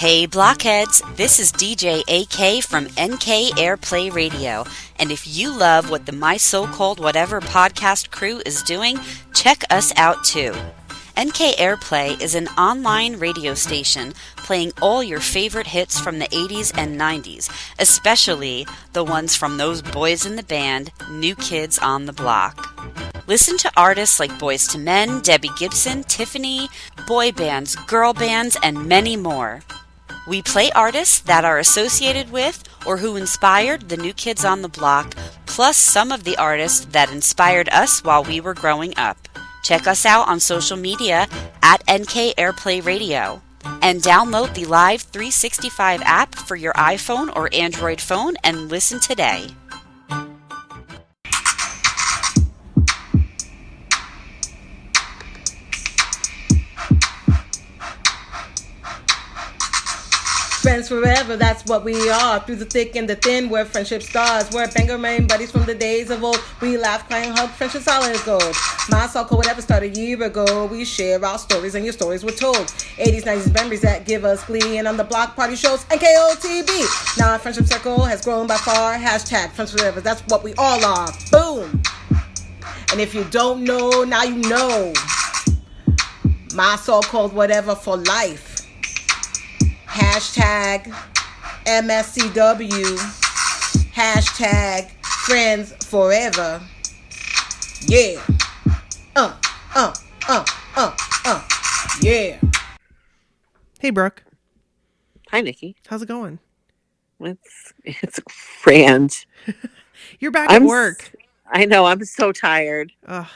Hey blockheads, this is DJ AK from NKAirplay Radio, and if you love what the My So-Called Whatever podcast crew is doing, check us out too. NKAirplay is an online radio station playing all your favorite hits from the 80s and 90s, especially the ones from those boys in the band, New Kids on the Block. Listen to artists like Boyz II Men, Debbie Gibson, Tiffany, boy bands, girl bands, and many more. We play artists that are associated with or who inspired the New Kids on the Block, plus some of the artists that inspired us while we were growing up. Check us out on social media at NKAirplay Radio. And download the Live 365 app for your iPhone or Android phone and listen today. Friends forever, that's what we are. Through the thick and the thin, we're friendship stars. We're banger main buddies from the days of old. We laugh, cry, and hug, friendship solid gold. My so-called whatever started a year ago. We share our stories and your stories were told. 80s, 90s memories that give us glee. And on the block party shows, NKOTB. Now our friendship circle has grown by far. Hashtag friends forever, that's what we all are. Boom. And if you don't know, now you know. My so-called whatever for life. Hashtag MSCW. Hashtag friends forever. Yeah. Yeah. Hey, Brooke. Hi, Nikki. How's it going? It's grand. You're back at work. I know. I'm so tired. Ugh.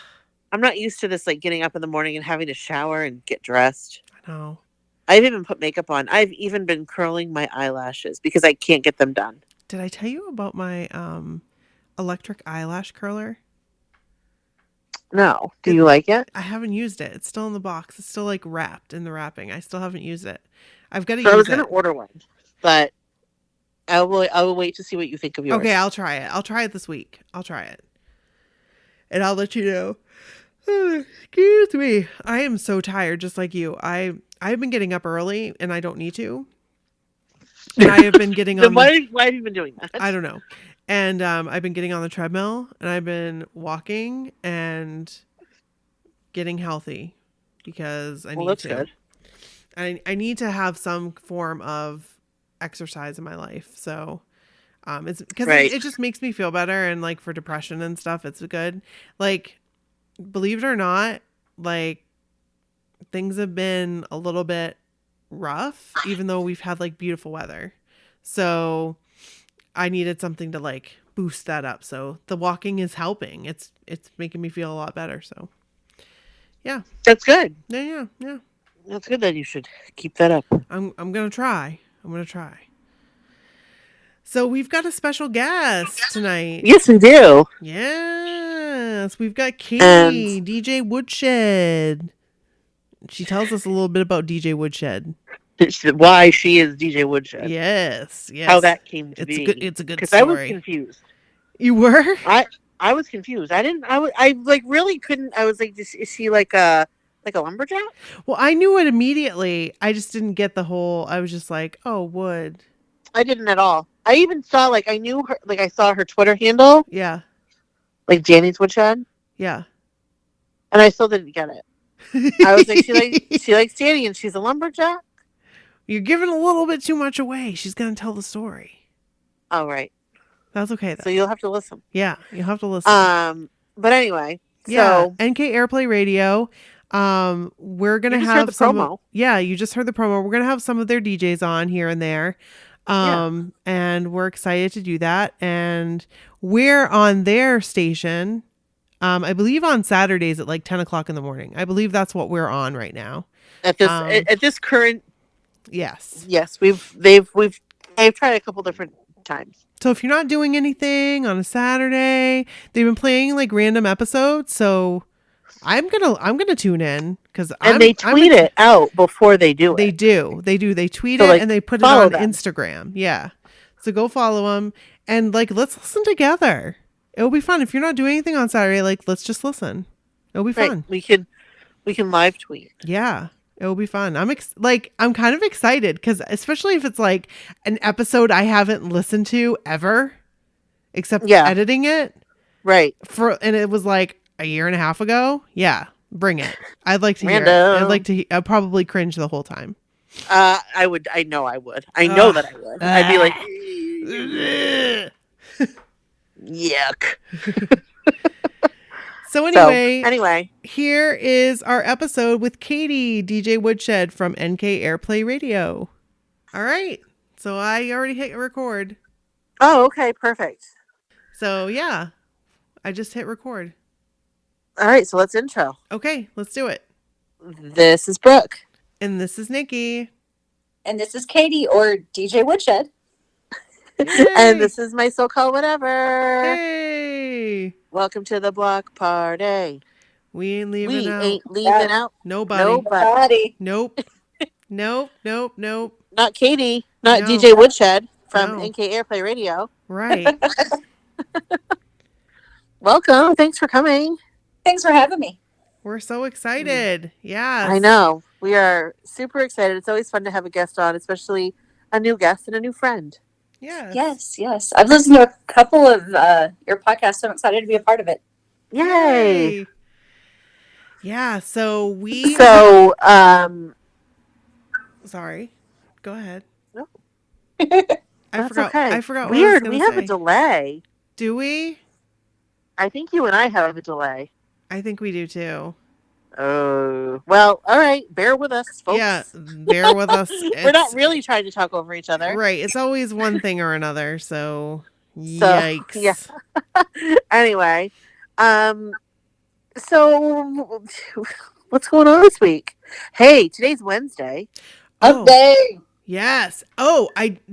I'm not used to this, like getting up in the morning and having to shower and get dressed. I know. I've even put makeup on. I've even been curling my eyelashes because I can't get them done. Did I tell you about my electric eyelash curler? No. Do you like it? I haven't used it. It's still in the box. It's still like wrapped in the wrapping. I still haven't used it. I've got to use it. I was going to order one, but I will wait to see what you think of yours. Okay, I'll try it. I'll try it this week. I'll try it. And I'll let you know. Excuse me. I am so tired, just like you. I've been getting up early, and I don't need to. And I have been getting on. Why have you been doing that? I don't know. And I've been getting on the treadmill, and I've been walking and getting healthy because I need that's to. Good. I need to have some form of exercise in my life. So it's because it just makes me feel better, and like for depression and stuff, it's good. Like, believe it or not, like things have been a little bit rough, even though we've had like beautiful weather. So I needed something to like boost that up. So the walking is helping. It's making me feel a lot better. So yeah, that's good. Yeah. That's good. That you should keep that up. I'm gonna try. So we've got a special guest tonight. Yes, we do. Yes, we've got Katy, DJ Woodshed. She tells us a little bit about DJ Woodshed. Why she is DJ Woodshed. Yes. How that came to be. It's a good story. Because I was confused. You were? I was confused. I like really couldn't. I was like, is she like a lumberjack? Well, I knew it immediately. I just didn't get the whole. I was just like, oh, wood. I didn't at all. I even saw I knew her. Like I saw her Twitter handle. Yeah. Like Janice Woodshed. Yeah. And I still didn't get it. I was like, she likes Danny and she's a lumberjack. You're giving a little bit too much away. She's gonna tell the story. Oh, right. That's okay though. So you'll have to listen. Yeah, you'll have to listen. But anyway, yeah. NKAirplay Radio. We're gonna have some. Promo. You just heard the promo. We're gonna have some of their DJs on here and there. And we're excited to do that. And we're on their station. I believe on Saturdays at like 10 o'clock in the morning. I believe that's what we're on right now. At this current. Yes. Yes. They've tried a couple different times. So if you're not doing anything on a Saturday, they've been playing like random episodes. So I'm gonna tune in because they tweet it out before they do it. They do. They tweet it and they put it on Instagram. Yeah. So go follow them and like let's listen together. It'll be fun. If you're not doing anything on Saturday, like let's just listen. It'll be fun. We can live tweet. Yeah. It will be fun. I'm kind of excited because especially if it's like an episode I haven't listened to ever, except editing it. Right. And it was like a year and a half ago. Yeah, bring it. I'd like to hear it. I'd probably cringe the whole time. I would. I know I would. I know that I would. I'd be like, yuck. So anyway, here is our episode with Katy, DJ Woodshed from NKAirplay Radio. All right. So I already hit record. Oh, okay. Perfect. So yeah, I just hit record. All right. So let's intro. Okay, let's do it. This is Brooke. And this is Nikki. And this is Katy, or DJ Woodshed. And this is my so-called whatever. Hey. Welcome to the block party. We ain't leaving out. We ain't leaving out. Nobody. Nope. Nope. Not Katy. Not DJ Woodshed from NKAirplay Radio. Right. Welcome. Thanks for coming. Thanks for having me. We're so excited. Yeah. I know. We are super excited. It's always fun to have a guest on, especially a new guest and a new friend. Yes. I've listened to a couple of your podcasts, so I'm excited to be a part of it. Yay. Yeah, so sorry. Go ahead. No. I forgot Weird. What I was we have say. A delay. Do we? I think you and I have a delay. I think we do too. Oh, well, all right. Bear with us, folks. Yeah, bear with us. We're not really trying to talk over each other. Right. It's always one thing or another. So yikes. Yeah. Anyway, so what's going on this week? Hey, today's Wednesday. Update. Yes. Oh,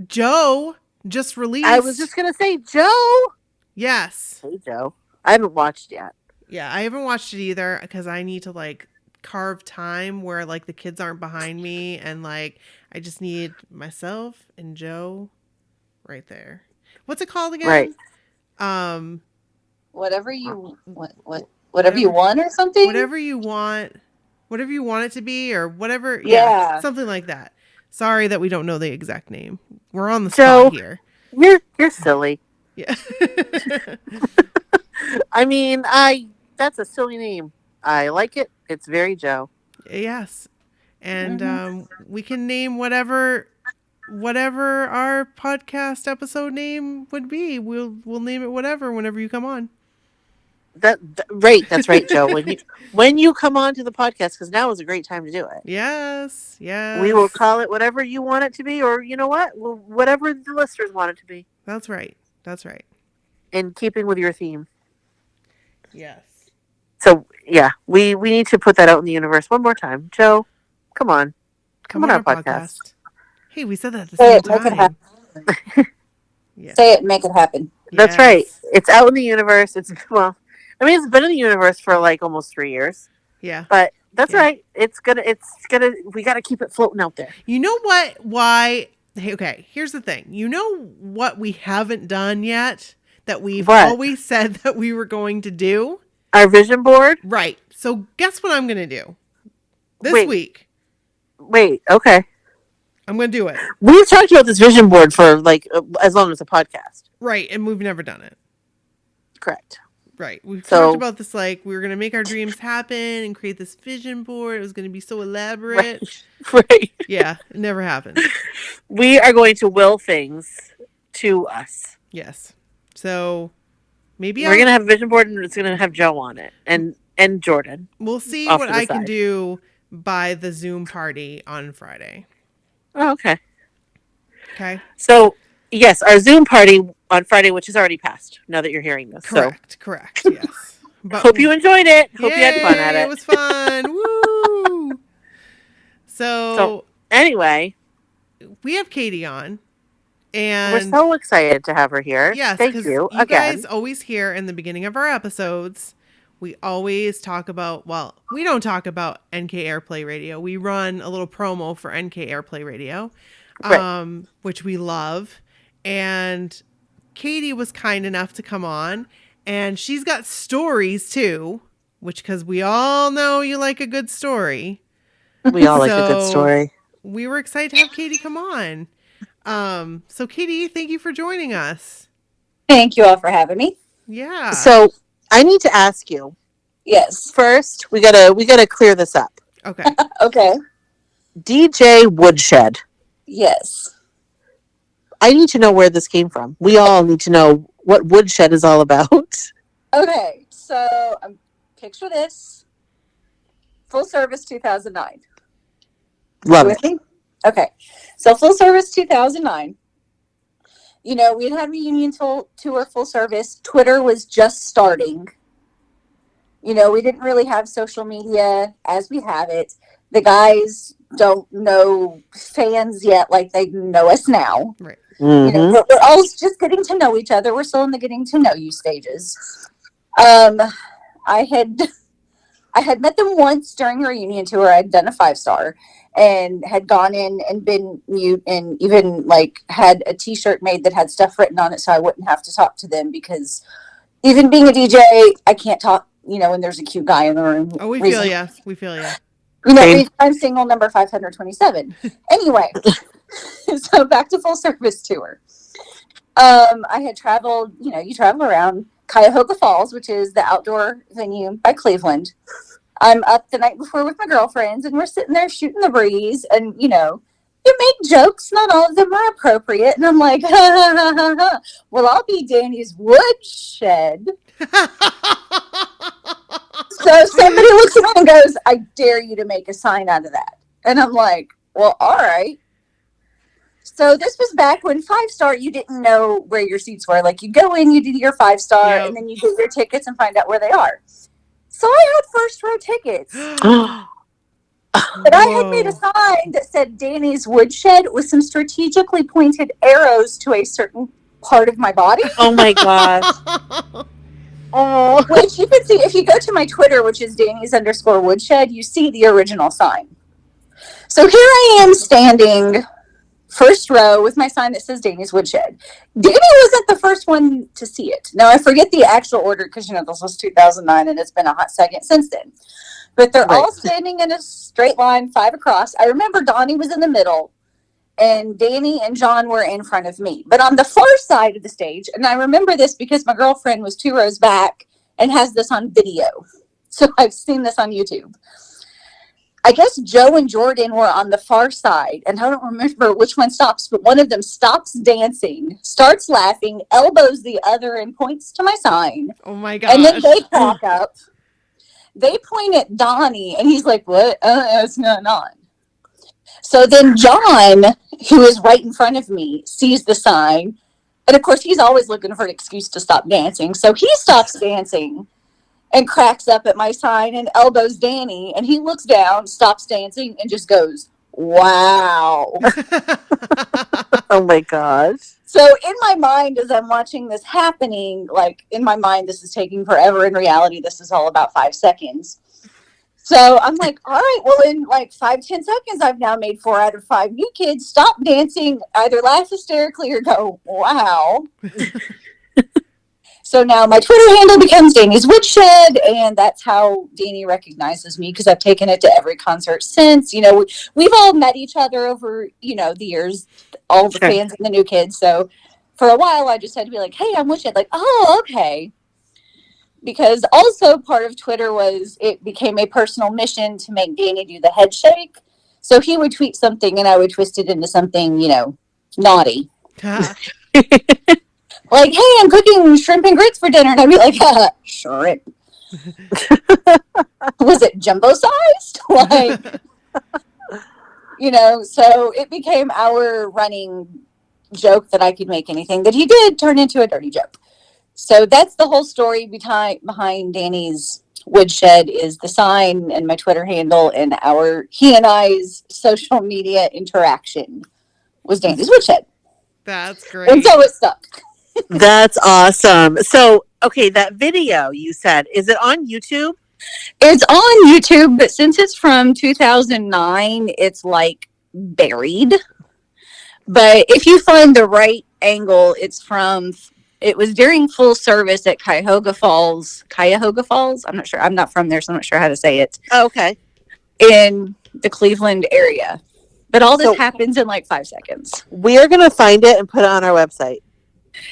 Joe just released. I was just gonna say Joe. Yes. Hey, Joe. I haven't watched yet. Yeah, I haven't watched it either because I need to like carve time where like the kids aren't behind me and like I just need myself and Joe right there. What's it called again? Right. Whatever you whatever you want or something. Whatever you want it to be or whatever. Yeah. Something like that. Sorry that we don't know the exact name. We're on the Joe, spot here. You're silly. Yeah. I mean, that's a silly name. I like it. It's very Joe. Yes. And we can name whatever our podcast episode name would be. We'll name it whatever whenever you come on. Right. That's right, Joe. When you come on to the podcast, because now is a great time to do it. Yes. We will call it whatever you want it to be, or you know what? Whatever the listeners want it to be. That's right. In keeping with your theme. Yes. So, yeah, we need to put that out in the universe one more time. Joe, come on. Come on our podcast. Hey, we said that at the same time. Make it happen. Yeah. Say it, make it happen. That's right. It's out in the universe. It's been in the universe for like almost 3 years. Yeah. But that's right. We got to keep it floating out there. You know what? Why? Hey, okay, here's the thing. You know what we haven't done yet that we've always said that we were going to do? Our vision board? Right. So guess what I'm going to do this week? Wait, okay. I'm going to do it. We've talked about this vision board for like as long as a podcast. Right. And we've never done it. Correct. Right. We've talked about this like we were going to make our dreams happen and create this vision board. It was going to be so elaborate. Right. Yeah. It never happened. We are going to will things to us. Yes. So maybe we're going to have a vision board and it's going to have Joe on it and Jordan. We'll see what I can do by the Zoom party on Friday. Oh, okay. Okay. So, yes, our Zoom party on Friday, which is already passed now that you're hearing this. Correct. Yes. But hope you enjoyed it. Hope you had fun at it. It was fun. Woo! So, anyway, we have Katy on. And we're so excited to have her here. Yes, thank you again. You guys always hear in the beginning of our episodes, we always talk about, we don't talk about NKAirplay Radio. We run a little promo for NKAirplay Radio, which we love. And Katy was kind enough to come on, and she's got stories too, because we all know you like a good story. We all like a good story. We were excited to have Katy come on. So Katy, thank you for joining us. Thank you all for having me. Yeah. So I need to ask you. Yes. First, we gotta clear this up. Okay. Okay. DJ Woodshed. Yes. I need to know where this came from. We all need to know what Woodshed is all about. Okay. So picture this. Full service 2009. Love with it. me? Okay. So full service 2009. You know, we had reunion tour full service. Twitter was just starting. You know, we didn't really have social media as we have it. The guys don't know fans yet like they know us now. Right. You know, we're all just getting to know each other. We're still in the getting to know you stages. I had met them once during a reunion tour. I'd done a 5-star and had gone in and been mute and even like had a t-shirt made that had stuff written on it so I wouldn't have to talk to them, because even being a DJ, I can't talk, you know, when there's a cute guy in the room. Oh, we feel you. We feel you. You know, I'm single number 527. Anyway, so back to full service tour. I had traveled, you know, you travel around Cuyahoga Falls, which is the outdoor venue by Cleveland. I'm up the night before with my girlfriends, and we're sitting there shooting the breeze, and, you know, you make jokes, not all of them are appropriate, and I'm like, ha, ha, ha, ha, ha. Well, I'll be Danny's Woodshed. So somebody looks at me and goes, I dare you to make a sign out of that. And I'm like, well, all right. So this was back when 5-star, you didn't know where your seats were. Like, you go in, you do your 5-star, and then you get your tickets and find out where they are. So I had first row tickets. But I had made a sign that said Danny's Woodshed with some strategically pointed arrows to a certain part of my body. Oh my gosh. Oh, which you can see if you go to my Twitter, which is Danny's_Woodshed, you see the original sign. So here I am standing first row with my sign that says Danny's Woodshed. Danny wasn't the first one to see it. Now, I forget the actual order because, you know, this was 2009 and it's been a hot second since then. But they're all standing in a straight line, 5 across. I remember Donnie was in the middle and Danny and John were in front of me. But on the far side of the stage, and I remember this because my girlfriend was 2 rows back and has this on video. So I've seen this on YouTube. I guess Joe and Jordan were on the far side, and I don't remember which one stops, but one of them stops dancing, starts laughing, elbows the other, and points to my sign. Oh my gosh. And then they crack up. They point at Donnie, and he's like, what? What's going on? So then John, who is right in front of me, sees the sign. And of course, he's always looking for an excuse to stop dancing. So he stops dancing and cracks up at my sign and elbows Danny. And he looks down, stops dancing, and just goes, wow. Oh my gosh. So in my mind, as I'm watching this happening, like in my mind, this is taking forever. In reality, this is all about 5 seconds. So I'm like, all right, well, in like 5-10 seconds, I've now made 4 out of 5 new kids stop dancing, either laugh hysterically or go, wow. So now my Twitter handle becomes Danny's Woodshed, and that's how Danny recognizes me, because I've taken it to every concert since. You know, we've all met each other over, you know, the years, all the fans and the new kids. So for a while, I just had to be like, hey, I'm Woodshed. Like, oh, okay. Because also part of Twitter was it became a personal mission to make Danny do the head shake. So he would tweet something and I would twist it into something, you know, naughty. Like, hey, I'm cooking shrimp and grits for dinner. And I'd be like, shrimp. Was it jumbo sized? Like, you know, so it became our running joke that I could make anything that he did turn into a dirty joke. So that's the whole story behind Danny's Woodshed, is the sign and my Twitter handle, and he and I's social media interaction was Danny's Woodshed. That's great. And so it stuck. That's awesome. So, okay, that video you said, is it on YouTube? It's on YouTube, but since it's from 2009, it's like buried. But if you find the right angle, it was during full service at Cuyahoga Falls. I'm not sure. I'm not from there, so I'm not sure how to say it. Oh, okay. And the Cleveland area. But all this happens in like 5 seconds. We are going to find it and put it on our website.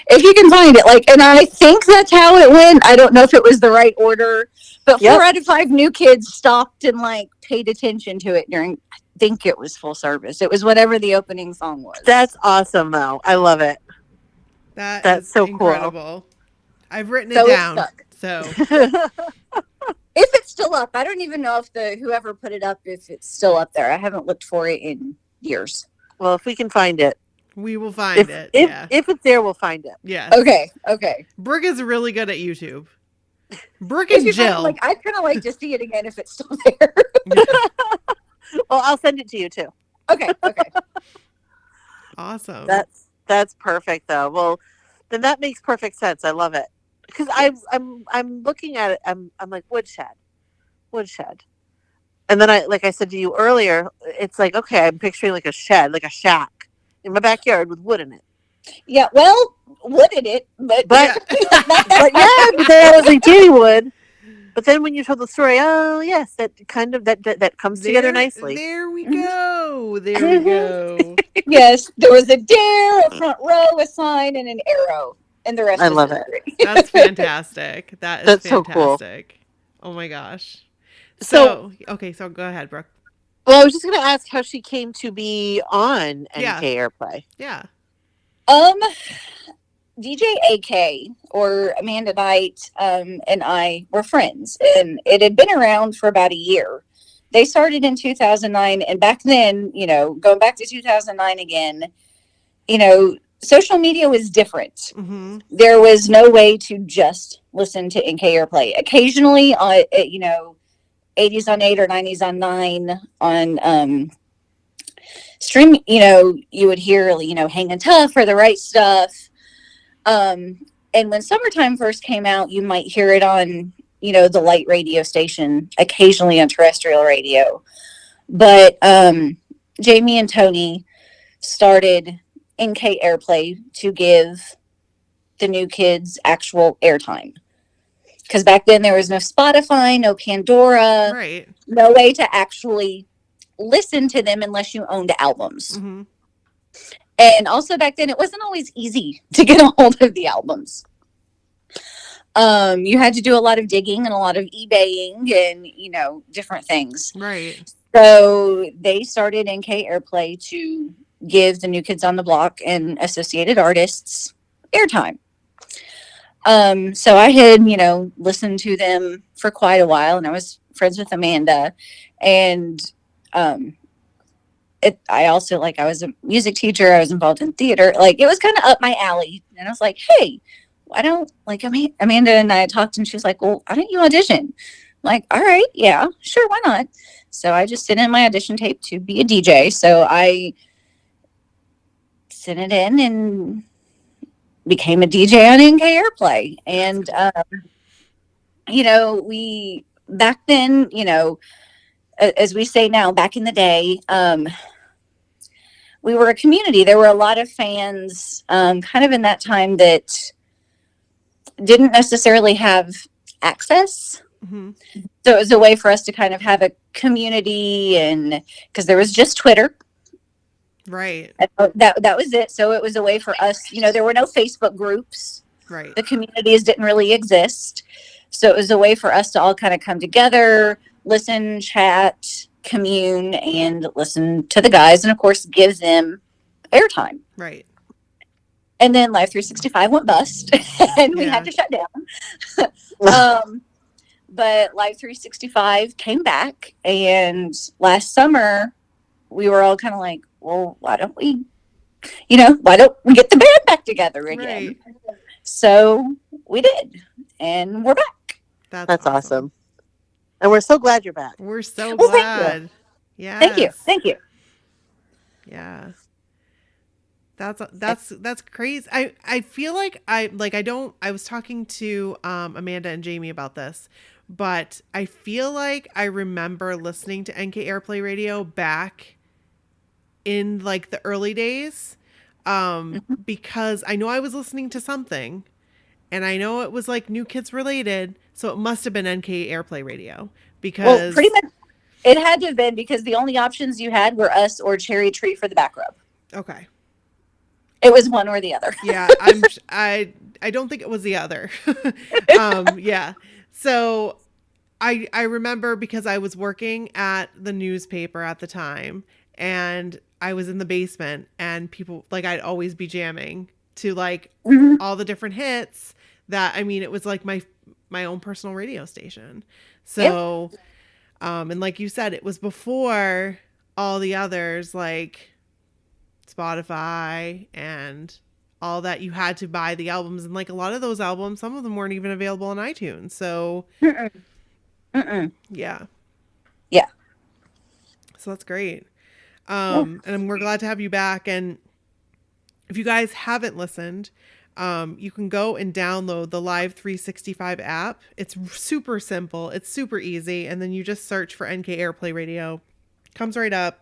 If you can find it, and I think that's how it went. I don't know if it was the right order, but 4 out of 5 new kids stopped and paid attention to it during. I think it was full service. It was whatever the opening song was. That's awesome, though. I love it. That's so incredible. Cool. I've written it down. So if it's still up, I don't even know if whoever put it up, if it's still up there. I haven't looked for it in years. Well, if we can find it. We will find it. If it's there, we'll find it. Yeah. Okay. Brooke is really good at YouTube. Brooke and Jill. I'd kind of like to see it again if it's still there. Well, I'll send it to you too. Okay. Awesome. That's perfect though. Well, then that makes perfect sense. I love it because I'm looking at it. I'm like Woodshed, and then I said to you earlier, it's like okay, I'm picturing like a shed, like a shack in my backyard with wood in it. Yeah, well, wood in it, but but then I was like Danny wood. But then when you told the story, oh yes, that kind of that comes together nicely. There we go. Yes, there was a dare, a front row, a sign, and an arrow, and the rest. I love it. That's fantastic. That's fantastic. So cool. Oh my gosh. So go ahead, Brooke. Well, I was just going to ask how she came to be on NKAirplay. Yeah. DJ AK or Amanda Knight and I were friends, and it had been around for about a year. They started in 2009, and back then, going back to 2009 again, social media was different. Mm-hmm. There was no way to just listen to NKAirplay. Occasionally, 80s on 8 or 90s on 9 on stream, you would hear, Hangin' Tough or The Right Stuff. And when Summertime first came out, you might hear it on, the light radio station, occasionally on terrestrial radio. But Jamie and Tony started NKAirplay to give the new kids actual airtime. Because back then there was no Spotify, no Pandora, right. No way to actually listen to them unless you owned albums. Mm-hmm. And also back then, it wasn't always easy to get a hold of the albums. You had to do a lot of digging and a lot of eBaying and, different things. Right. So they started NKAirplay to give the new kids on the block and associated artists airtime. So I had, listened to them for quite a while, and I was friends with Amanda, and I also, I was a music teacher. I was involved in theater. It was kind of up my alley. And I was like, hey, why don't, Amanda and I talked, and she was like, well, why don't you audition? I'm like, all right, yeah, sure, why not? So I just sent in my audition tape to be a DJ. So I sent it in and became a DJ on NKAirplay. And, we, back then, as we say now, back in the day, we were a community. There were a lot of fans kind of in that time that didn't necessarily have access. Mm-hmm. So it was a way for us to kind of have a community, and because there was just Twitter. Right. That was it. So it was a way for us, there were no Facebook groups. Right. The communities didn't really exist. So it was a way for us to all kind of come together, listen, chat, commune, and listen to the guys, and of course give them airtime. Right. And then Live 365 went bust, and we had to shut down. But Live 365 came back, and last summer we were all kind of like, well, why don't we get the band back together again? Right. So we did, and we're back. That's awesome. And we're so glad you're back. We're so glad. Yeah. Thank you. Yeah. That's crazy. I feel like I was talking to Amanda and Jamie about this, but I feel like I remember listening to NKAirplay radio back in the early days, because I know I was listening to something, and I know it was New Kids related, so it must have been NKAirplay radio, because It had to have been because the only options you had were us or Cherry Tree for the back rub. Okay. It was one or the other. Yeah, I don't think it was the other. Yeah. So I remember because I was working at the newspaper at the time, and I was in the basement, and people, like, I'd always be jamming to like all the different hits that, I mean, it was like my own personal radio station. So, and like you said, it was before all the others, like Spotify and all that. You had to buy the albums, and like a lot of those albums, some of them weren't even available on iTunes. So yeah. So that's great. And we're glad to have you back. And if you guys haven't listened, you can go and download the Live 365 app. It's super simple. It's super easy. And then you just search for NKAirplay Radio. Comes right up.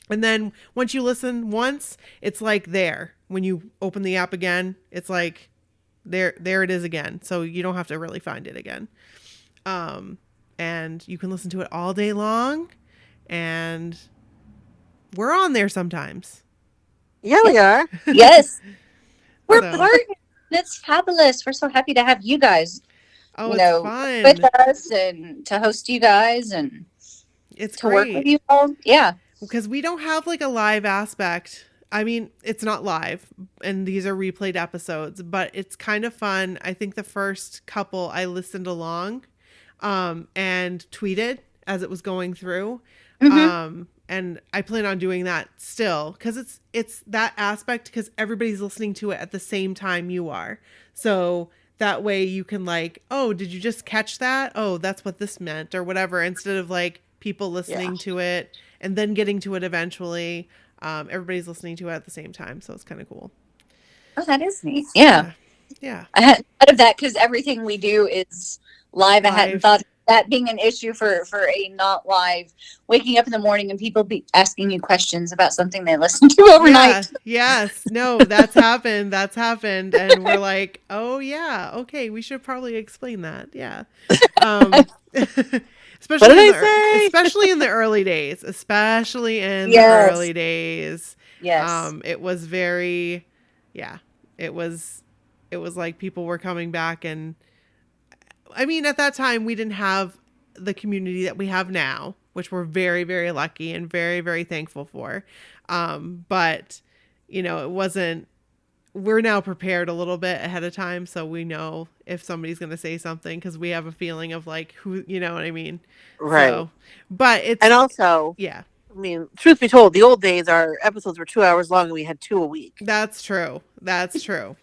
And then once you listen once, it's like there. When you open the app again, it's like there it is again. So you don't have to really find it again. And you can listen to it all day long. And we're on there sometimes. Yeah, we are. Yes. We're partners. It's fabulous. We're so happy to have you guys, fun with us and to host you guys and it's to great. work with you all. Yeah. Because we don't have like a live aspect. I mean, it's not live and these are replayed episodes, but it's kind of fun. I think the first couple I listened along and tweeted as it was going through. And I plan on doing that still because it's that aspect because everybody's listening to it at the same time you are. So that way you can like, oh, did you just catch that? Oh, that's what this meant or whatever. Instead of like people listening to it and then getting to it eventually. Everybody's listening to it at the same time. So it's kind of cool. Oh, that is neat. Yeah. I hadn't thought of that because everything we do is live. I hadn't thought of that being an issue for a not live, waking up in the morning and people be asking you questions about something they listened to overnight. Yes. No, that's happened. And we're like, oh yeah. Okay. We should probably explain that. Yeah. Especially in the early days, Yes. It was very, it was like people were coming back and I mean, at that time we didn't have the community that we have now, which we're very, very lucky and very, very thankful for. But it wasn't, we're now prepared a little bit ahead of time. So we know if somebody's going to say something, cause we have a feeling of like who, you know what I mean? Right. So, but it's, and also, I mean, truth be told, the old days, our episodes were 2 hours long and we had 2 a week. That's true. So,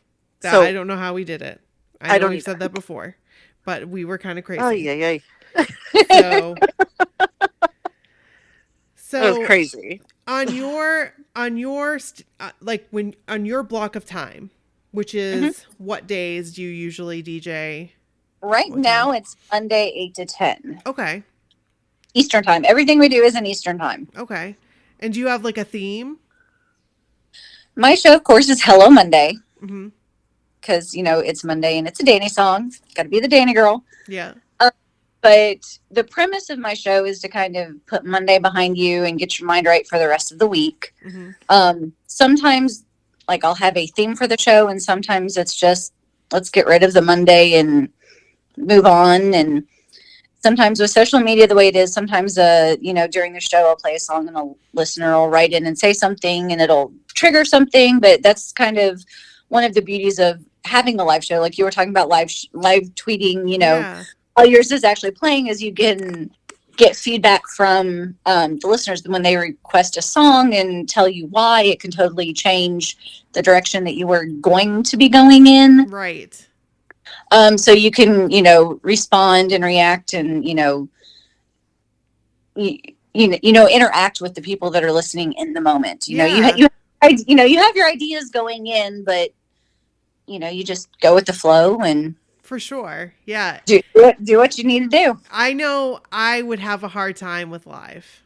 I don't know how we did it. I know we've said that before, but we were kind of crazy. Oh, yeah. So that was crazy. on your block of time, which is what days do you usually DJ? Right now it's Monday 8 to 10. Okay. Eastern time. Everything we do is in Eastern time. Okay. And do you have like a theme? My show, of course, is Hello Monday. Because, it's Monday and it's a Danny song. Got to be the Danny girl. Yeah. But the premise of my show is to kind of put Monday behind you and get your mind right for the rest of the week. Sometimes, like, I'll have a theme for the show, and sometimes it's just, let's get rid of the Monday and move on. And sometimes with social media the way it is, sometimes, during the show, I'll play a song and a listener will write in and say something and it'll trigger something. But that's kind of one of the beauties of having a live show. Like you were talking about live tweeting, all yours is actually playing as you can get feedback from the listeners when they request a song and tell you why. It can totally change the direction that you were going to be going in. Right. So you can, respond and react and, interact with the people that are listening in the moment. You have your ideas going in, but, you just go with the flow and. For sure. Yeah. Do what you need to do. I know I would have a hard time with live.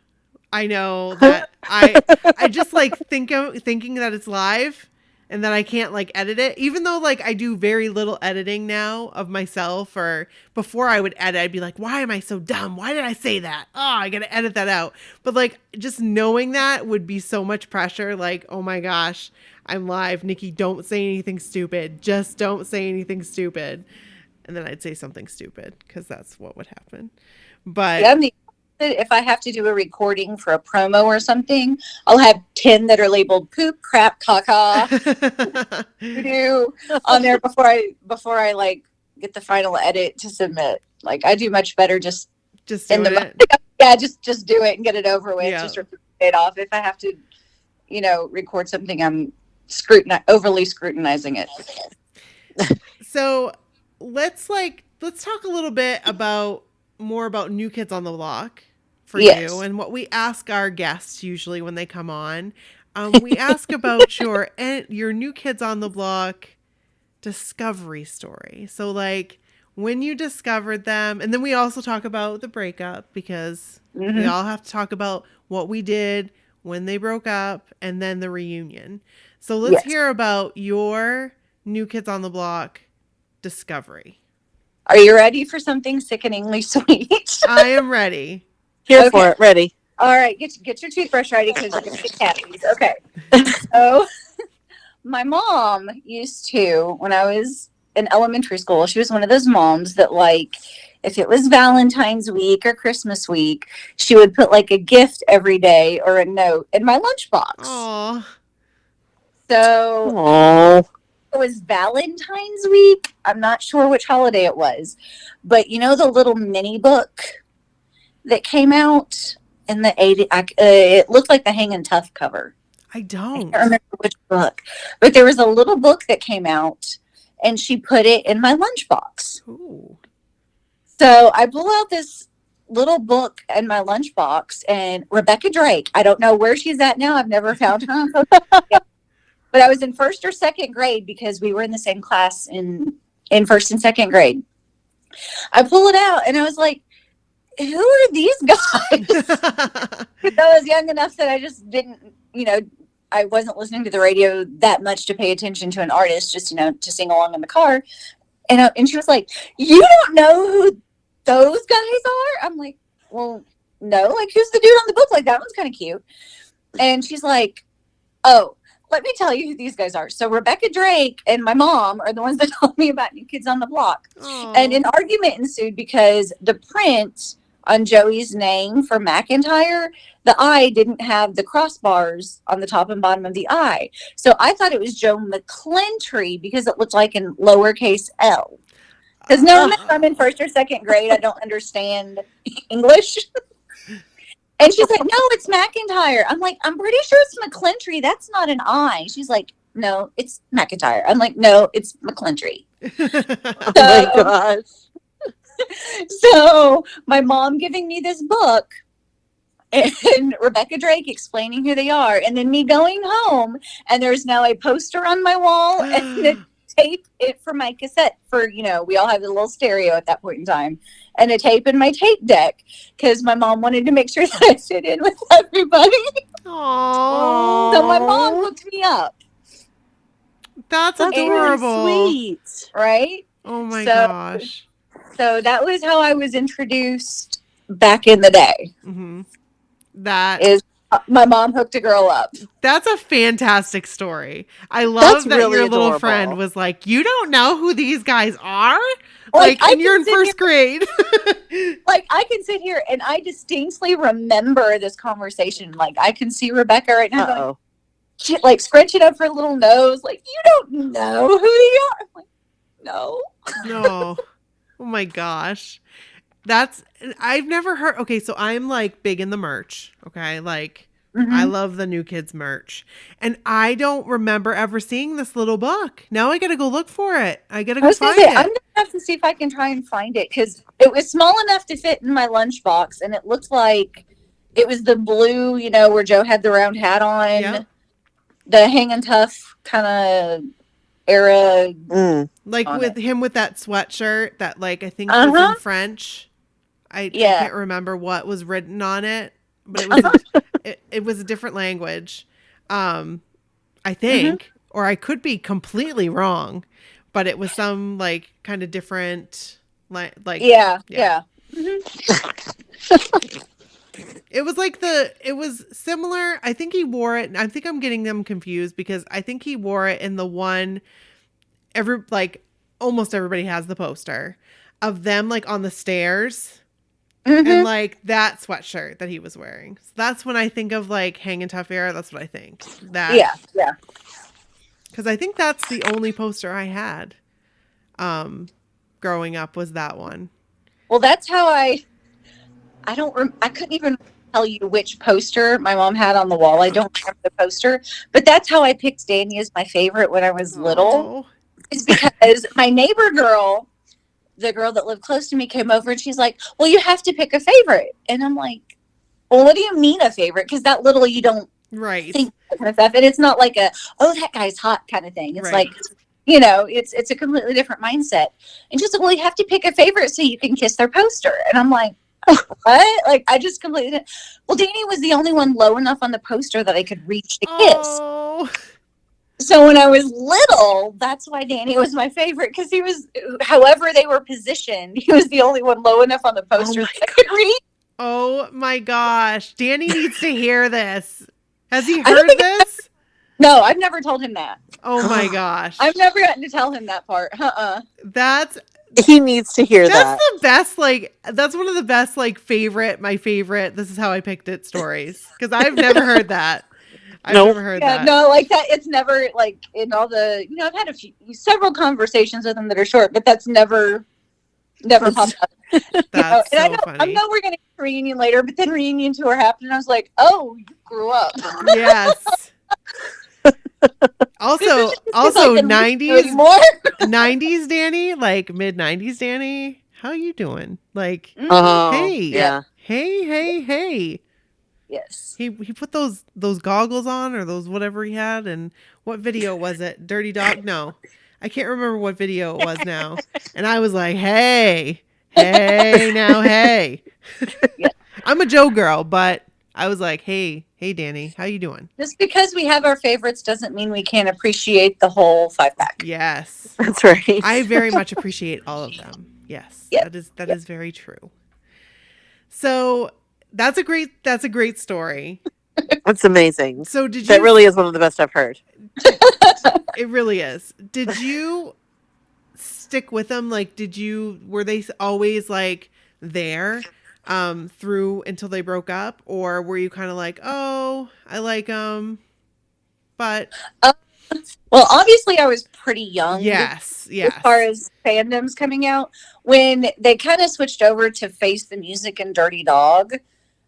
I know that I just like thinking that it's live. and that I can't like edit it, even though like I do very little editing now of myself. Or before I would edit, I'd be like, why am I so dumb? Why did I say that? Oh, I gotta edit that out. But like just knowing that would be so much pressure. Like, oh my gosh, I'm live. Nikki, don't say anything stupid. Just don't say anything stupid. And then I'd say something stupid because that's what would happen. But yeah, if I have to do a recording for a promo or something, I'll have 10 that are labeled poop, crap, caca, doo on there before I like get the final edit to submit. Like I do much better just doing it. Yeah, just do it and get it over with. Yeah. Just rip it off. If I have to, record something, I'm overly scrutinizing it. So let's talk a little bit more about New Kids on the Block for you, and what we ask our guests usually when they come on. We ask about your New Kids on the Block discovery story. So like when you discovered them, and then we also talk about the breakup because we all have to talk about what we did when they broke up and then the reunion. So let's hear about your New Kids on the Block discovery. Are you ready for something sickeningly sweet? I am ready. Here for it. Ready. All right. Get your toothbrush ready because you're going to get cavities. Okay. So my mom used to, when I was in elementary school, she was one of those moms that like, if it was Valentine's week or Christmas week, she would put like a gift every day or a note in my lunchbox. Aww. So... Aww. It was Valentine's week. I'm not sure which holiday it was, but the little mini book that came out in the 80s, it looked like the Hangin' Tough cover. I don't remember which book, but there was a little book that came out and she put it in my lunchbox. Ooh. So I pull out this little book in my lunchbox and Rebecca Drake, I don't know where she's at now. I've never found her. But I was in first or second grade because we were in the same class in first and second grade. I pull it out and I was like, who are these guys? I was young enough that I just didn't, I wasn't listening to the radio that much to pay attention to an artist, just, to sing along in the car. And she was like, you don't know who those guys are? I'm like, well, no, like who's the dude on the book? Like that one's kind of cute. And she's like, oh, let me tell you who these guys are. So Rebecca Drake and my mom are the ones that told me about New Kids on the Block. Aww. And an argument ensued because the print on Joey's name for McIntyre, the I didn't have the crossbars on the top and bottom of the I. So I thought it was Joe McClentry because it looked like in lowercase L. Because now remember, I'm in first or second grade. I don't understand English. And she's like, no, it's McIntyre. I'm like, I'm pretty sure it's McClentry. That's not an I. She's like, no, it's McIntyre. I'm like, no, it's McClentry. Oh my gosh. So my mom giving me this book and Rebecca Drake explaining who they are. And then me going home and there's now a poster on my wall and the tape it for my cassette for, we all have a little stereo at that point in time. And a tape in my tape deck because my mom wanted to make sure that I fit in with everybody. Aww. So my mom hooked me up. That's adorable. Really sweet. Right? Oh my gosh. So that was how I was introduced back in the day. Mm-hmm. That is my mom hooked a girl up. That's a fantastic story. I love that really your adorable. Little friend was like, you don't know who these guys are? Like and you're in first grade. Like I can sit here and I distinctly remember this conversation. Like I can see Rebecca right now going, she, like scrunching up her little nose. Like, you don't know who they are. I'm like, no. No. Oh my gosh. I've never heard. Okay, so I'm like big in the merch. Okay, like I love the New Kids merch, and I don't remember ever seeing this little book. Now I gotta go look for it. I gotta go find it. I'm gonna have to see if I can try and find it because it was small enough to fit in my lunchbox, and it looked like it was the blue, where Joe had the round hat on, the Hangin' Tough kind of era, like with him with that sweatshirt that like I think was in French. I can't remember what was written on it, but it was it was a different language, I think, or I could be completely wrong, but it was some like kind of different, like yeah. It was like it was similar. I think he wore it. I think I'm getting them confused because I think he wore it in the one almost everybody has the poster of them like on the stairs and like that sweatshirt that he was wearing. So that's when I think of like Hangin' Tough era. That's what I think. Yeah. Because I think that's the only poster I had growing up was that one. Well, that's how I couldn't even tell you which poster my mom had on the wall. I don't remember the poster, but that's how I picked Danny as my favorite when I was little. It's because my neighbor girl, the girl that lived close to me, came over and she's like, well, you have to pick a favorite. And I'm like, well, what do you mean a favorite? Because that little you don't think that kind of stuff. And it's not like that guy's hot kind of thing. It's like, it's a completely different mindset. And she's like, well, you have to pick a favorite so you can kiss their poster. And I'm like, what? Like, I just completely didn't. Well, Danny was the only one low enough on the poster that I could reach to kiss. So when I was little, that's why Danny was my favorite, because he was, however they were positioned, he was the only one low enough on the poster that I could reach. Oh my gosh. Danny needs to hear this. Has he heard this? No, I've never told him that. Oh my gosh. I've never gotten to tell him that part. He needs to hear that. That's the best, that's one of the best, my favorite, this is how I picked it stories. Because I've never heard that. I've never heard that. No, like that. It's never like in all the, I've had several conversations with him that are short, but that's never popped up. That's so and funny. I know we're going to get a reunion later, but then reunion tour happened and I was like, oh, you grew up. Yes. Also 90s, 90s Danny, like mid 90s Danny, how you doing? Like, hey. Yes. He put those goggles on or those whatever he had, and what video was it? Dirty Dog? No. I can't remember what video it was now. And I was like, hey. Yeah. I'm a Joe girl, but I was like, hey Danny, how you doing? Just because we have our favorites doesn't mean we can't appreciate the whole 5-pack. Yes. That's right. I very much appreciate all of them. Yes. Yep. That is very true. So that's a great story. That's amazing. So that really is one of the best I've heard. It really is. Did you stick with them? Like, were they always like there through until they broke up, or were you kind of like, oh, I like them, but well, obviously I was pretty young. Yes. As far as fandoms coming out, when they kind of switched over to Face the Music and Dirty Dog,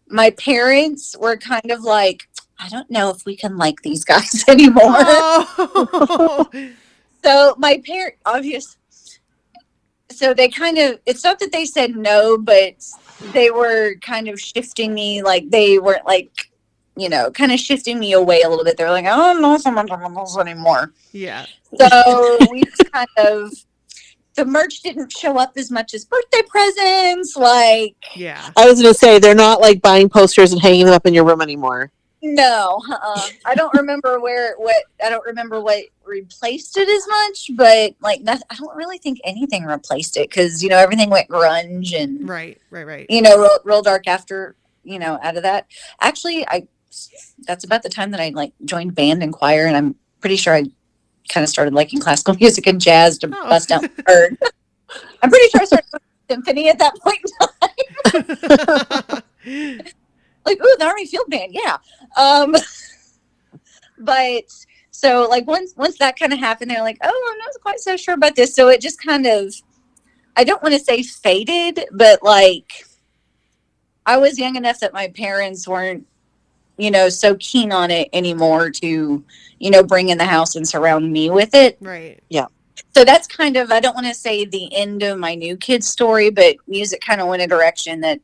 my parents were kind of like, I don't know if we can like these guys anymore. Oh. So my parents, obviously, so they kind of, it's not that they said no, but they were kind of shifting me, like they weren't like, kind of shifting me away a little bit. They're like, I don't know if I'm on this anymore. Yeah. So we kind of, the merch didn't show up as much as birthday presents. Like, yeah. I was going to say, they're not like buying posters and hanging them up in your room anymore. No, I don't remember I don't remember what replaced it as much, but like I don't really think anything replaced it because everything went grunge and right. Real dark after out of that. Actually, that's about the time that I like joined band and choir, and I'm pretty sure I kind of started liking classical music and jazz to bust out the bird. I'm pretty sure I started with symphony at that point in time. Like, ooh, the Army Field Band, yeah. But so like once that kind of happened, they're like, oh, I'm not quite so sure about this. So it just kind of, I don't want to say faded, but like I was young enough that my parents weren't, so keen on it anymore to, bring in the house and surround me with it. Right. Yeah. So that's kind of, I don't want to say the end of my new kid's story, but music kind of went a direction that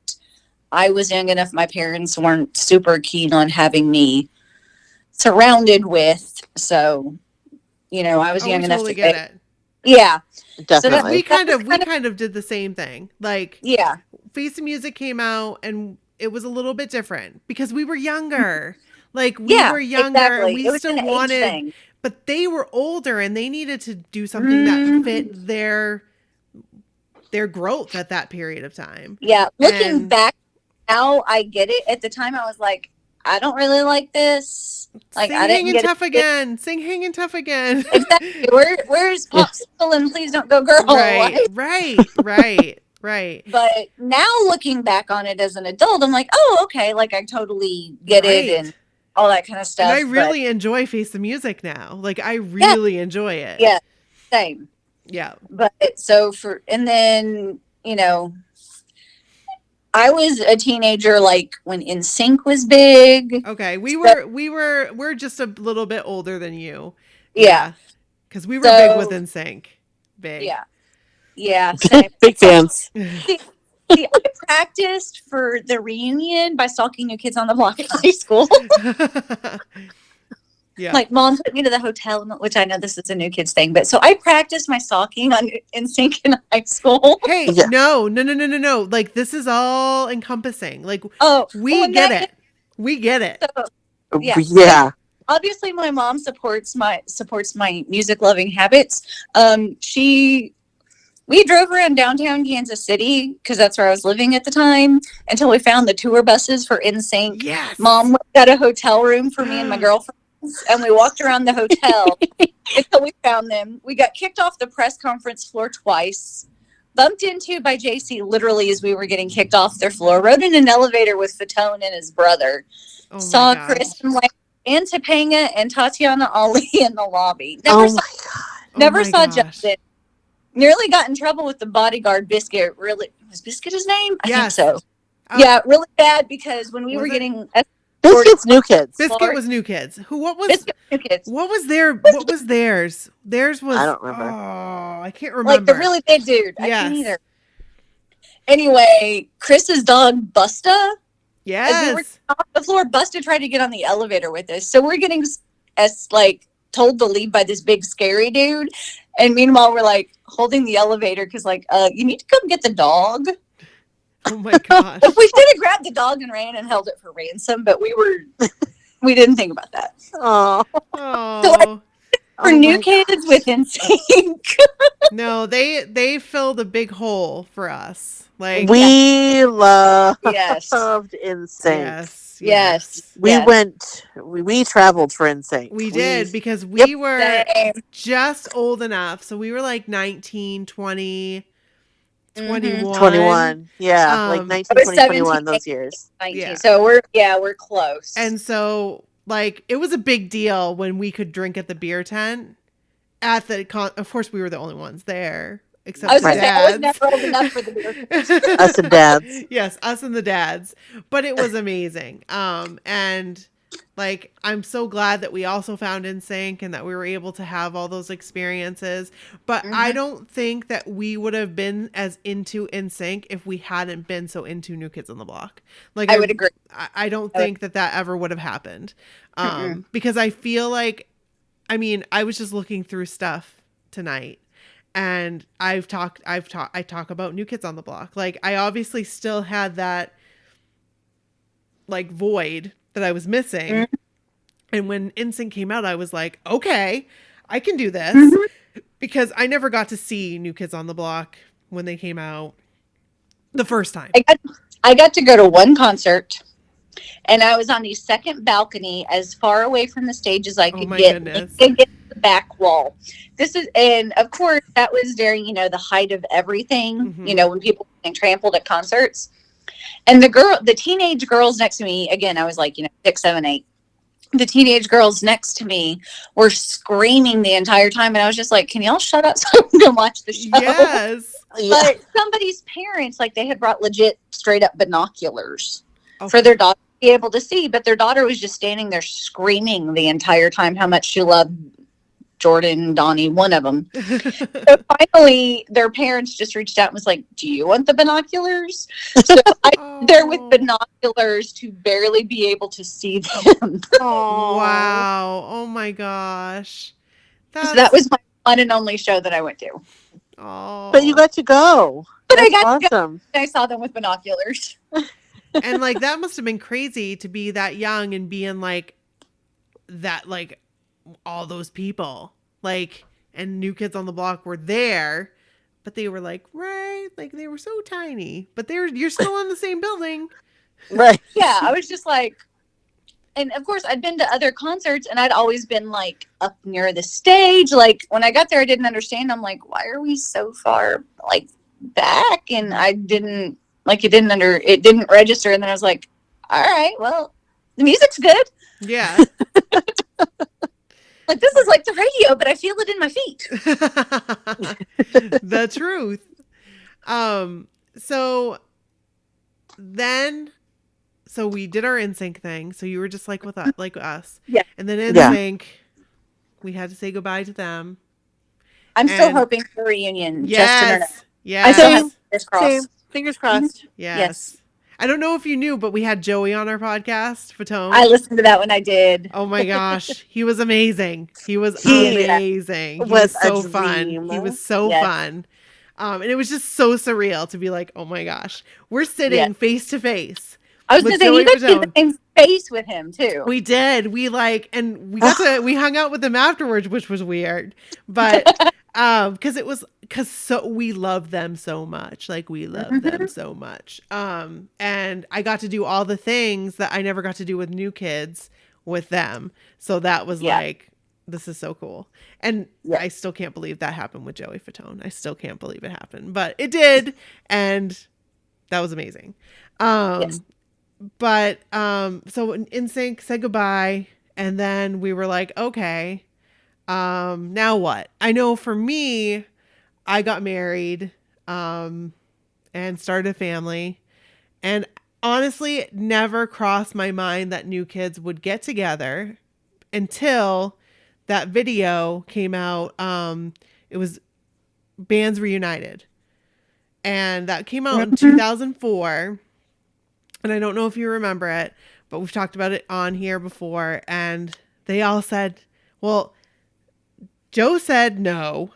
I was young enough. My parents weren't super keen on having me surrounded with. So, I was young enough to get it. Yeah. Definitely. So we kind of did the same thing. Like, yeah. Face the Music came out and it was a little bit different because we were younger. Like we were younger exactly. and we still wanted, but they were older and they needed to do something that fit their growth at that period of time. Yeah. Looking back now, I get it. At the time, I was like, I don't really like this. Like, Sing I didn't Hangin' get Tough again. Sing Hangin' Tough again. Exactly. Where's Popsicle and Please Don't Go Girl? Right. But now looking back on it as an adult, I'm like, oh, okay. Like, I totally get it and all that kind of stuff. And I really enjoy Face the Music now. Like, I really enjoy it. Yeah, same. Yeah. But and then, you know, I was a teenager like when NSYNC was big. Okay, we're just a little bit older than you. Yeah. Because we were big with NSYNC. Big. Yeah. Yeah. Same. Big fans. See, I practiced for the reunion by stalking New Kids on the Block in high school. Yeah. Like, Mom took me to the hotel, which I know this is a New Kids thing, but so I practiced my stalking on NSYNC in high school. Hey, no. Like, this is all encompassing. Like, we get it. We get it. So, yeah. Obviously, my mom supports my music loving habits. We drove around downtown Kansas City because that's where I was living at the time until we found the tour buses for NSYNC. Yes. Mom got a hotel room for me and my girlfriends, and we walked around the hotel until we found them. We got kicked off the press conference floor twice, bumped into by JC literally as we were getting kicked off their floor, rode in an elevator with Fatone and his brother, saw Chris and Topanga and Tatiana Ali in the lobby. Never saw Justin. Nearly got in trouble with the bodyguard, Biscuit. Really, was Biscuit his name? I think so. Yeah, really bad because when we were getting Biscuit's New Kids. Biscuit was New Kids. What was New Kids? What was theirs? Theirs was I don't remember. Oh, I can't remember. Like the really big dude. I can't either. Anyway, Chris's dog Busta. Yes. As we were off the floor, Busta tried to get on the elevator with us. So we're getting told to leave by this big scary dude. And meanwhile, we're like holding the elevator because you need to come get the dog. Oh my gosh. We should have grabbed the dog and ran and held it for ransom, but we didn't think about that. Oh. So for New Kids with NSYNC. No, they filled a big hole for us. Like we loved NSYNC. Yes. We traveled for NSYNC. We did because we were just old enough. So we were like 19, 20, 21. 21. Yeah. Like 19, 20, 21, those years. 19. Yeah. So we're close. And so it was a big deal when we could drink at the beer tent of course we were the only ones there. Except I was never old enough for the beer. Us and dads. Yes, us and the dads. But it was amazing. And I'm so glad that we also found NSYNC and that we were able to have all those experiences. But I don't think that we would have been as into NSYNC if we hadn't been so into New Kids on the Block. I would agree. I don't think that ever would have happened. Because I feel like, I was just looking through stuff tonight. And I talk about New Kids on the Block. I obviously still had that void that I was missing. And when NSYNC came out, I was like, okay, I can do this. Because I never got to see New Kids on the Block when they came out the first time. I got to go to one concert. And I was on the second balcony as far away from the stage as I could get. Goodness. To get to the back wall. And of course, that was during, the height of everything, when people were getting trampled at concerts. And the teenage girls next to me, again, I was 6, 7, 8. The teenage girls next to me were screaming the entire time. And I was just like, can y'all shut up so I can watch the show? Yes. But somebody's parents, they had brought legit straight up binoculars for their daughter to be able to see. But their daughter was just standing there screaming the entire time how much she loved Jordan, Donnie, one of them. So finally, their parents just reached out and was like, do you want the binoculars? So I'm there with binoculars to barely be able to see them. Wow. Oh my gosh. So that was my one and only show that I went to. Oh. But you got to go. But I got awesome. To go. I saw them with binoculars. And that must have been crazy to be that young and be in that all those people, like, and New Kids on the Block were there, but they were like, right, like they were so tiny, but you're still in the same building. Right. Yeah, I was just like, and of course I'd been to other concerts and I'd always been like up near the stage. Like when I got there, I didn't understand. I'm like, why are we so far like back? And I didn't like, it didn't register. And then I was like, all right, well, the music's good. Yeah. Like this is like the radio, but I feel it in my feet. The truth. So we did our NSYNC thing. So you were just like with us, Yeah. And then NSYNC, we had to say goodbye to them. I'm still hoping for a reunion. Yes. Just internet. Yes. I still have fingers crossed. Same. Fingers crossed. Yes. I don't know if you knew, but we had Joey on our podcast, Fatone. I listened to that when I did. Oh my gosh. He was amazing. He was amazing. He was so fun. He was so fun. And it was just so surreal to be like, oh my gosh, we're sitting face to face. I was going to say, you guys did the same face with him too. We did. We we hung out with him afterwards, which was weird. But because we love them so much. Like we love them so much. And I got to do all the things that I never got to do with New Kids with them. So that was like, this is so cool. And I still can't believe that happened with Joey Fatone. I still can't believe it happened, but it did. And that was amazing. But so NSYNC said goodbye, and then we were like, okay, now what? I know for me, I got married and started a family, and honestly, it never crossed my mind that New Kids would get together until that video came out. It was Bands Reunited, and that came out in 2004. And I don't know if you remember it, but we've talked about it on here before. And they all said, well, Joe said no,